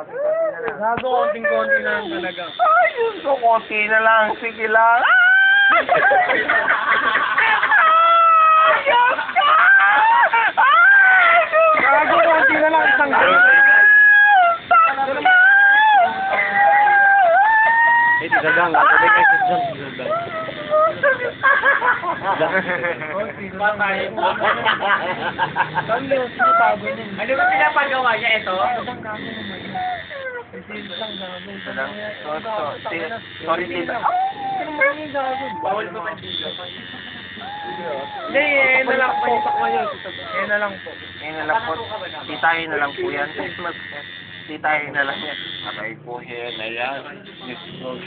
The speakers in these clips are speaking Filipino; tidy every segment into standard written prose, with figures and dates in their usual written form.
Gago, konting-konti na lang talaga. Ay, Diyos ko, konti na lang. Sige lang. Gago, konti na lang. Isang Eh, di sagang. Sabi kayo sa dyan. Patay. Saan yun? Sino bago nun? Ano ba pinapagawa niya ito? Sorry, tita. Bawal ba mandigo? Hindi, na lang po. Na lang po. Ngayon na lang po. Titahin na lang po yan. Titahin na lang yan. Aray po yan. Ayan. Diyos ko.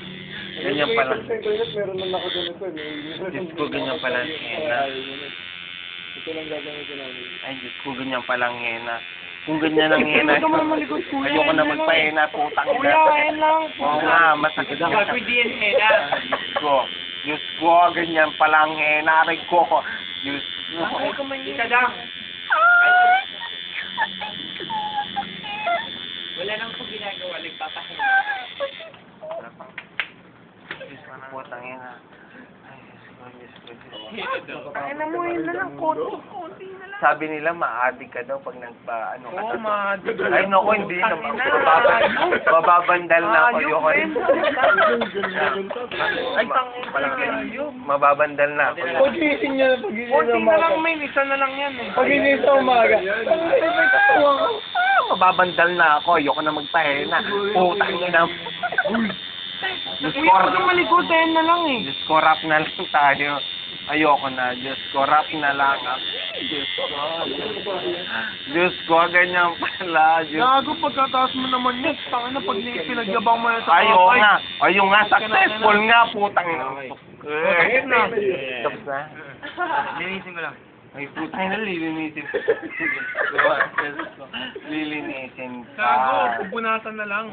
Ganyan pala. Meron na ako doon ito. Diyos ko, ganyan pala ang hena. Ito lang gagamitin namin. Ay, Diyos ko, ganyan pala ang hena. Kung ganyan ang hena, ayoko na magpahena, putang ina. Kuya, ayun lang. Oo nga, masakit na. Pwede yan hena. Diyos ko. Diyos ko, ganyan pala ang hena. Aray ko. Diyos ko. Isa lang. Wala nang po ginagawa, nagpapahinga. Diyos ko, putang ina. Ay, Diyos ko, Diyos ko. Ay, namuhin na lang. Konti na lang. Sabi nila, ma-addict ka daw pag nagpa-ano ka. Oo, ma-addict. Ay, naku, hindi naman. Mababandal na ako. Ayoko rin. Ay, tangin kayo. Mababandal na ako. Pagising niya na pagising Konti na lang, men. Isa na lang yan eh. Pagising sa umaga. Mababandal na ako. Ayoko na magpahena. Putang ina. Diyos ko, Kuya, pag malikot, ayun na lang eh. Diyos ko, rap na lang tayo. Ayoko na. Diyos ko, rap na lang ako. Diyos ko. Diyos ko, ganyan pala. Diyos. Gago, pagkataas mo naman yun. Tangin na pag pinagyabang mo yan sa Ayaw kapay. nga. Ayaw nga. Successful nga. Putang ina. Ayun na. Tapos na. Linisin ko lang. Ay, putang ina. Lilinisin. Lilinisin Gago, pa. pupunasan na lang.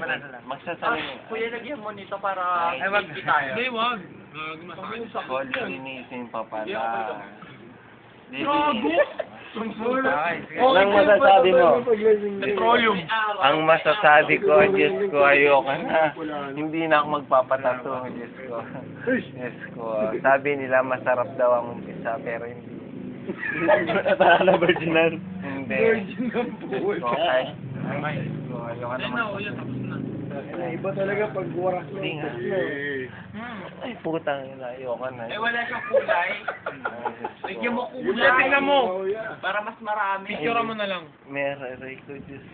Magsasalin. Kuya, lagyan mo nito para hindi tayo. Hindi, wag. Gago, masakit. Ko, lilinisin pa pala. Gago! Anong masasabi mo? Petroleum. Ang masasabi ko, Diyos ko, ayoko na. Hindi na ako magpapatato, Diyos ko. Diyos ko. Sabi nila, masarap daw ang umpisa, pero hindi. Para na virginan. Hindi. Diyos ko, ay. Ay, Diyos ko, ayoko na Tapos na. Iba talaga pag warak na. Hindi nga. Ay, putang ina, ayoko na. Eh, wala siyang kulay. Lagyan mo kulay. Tingnan mo. Para mas marami. Picture mo na lang. Meron, ko, Diyos.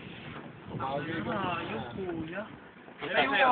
Ayos, kuya. Ayun, Ayun, kuya.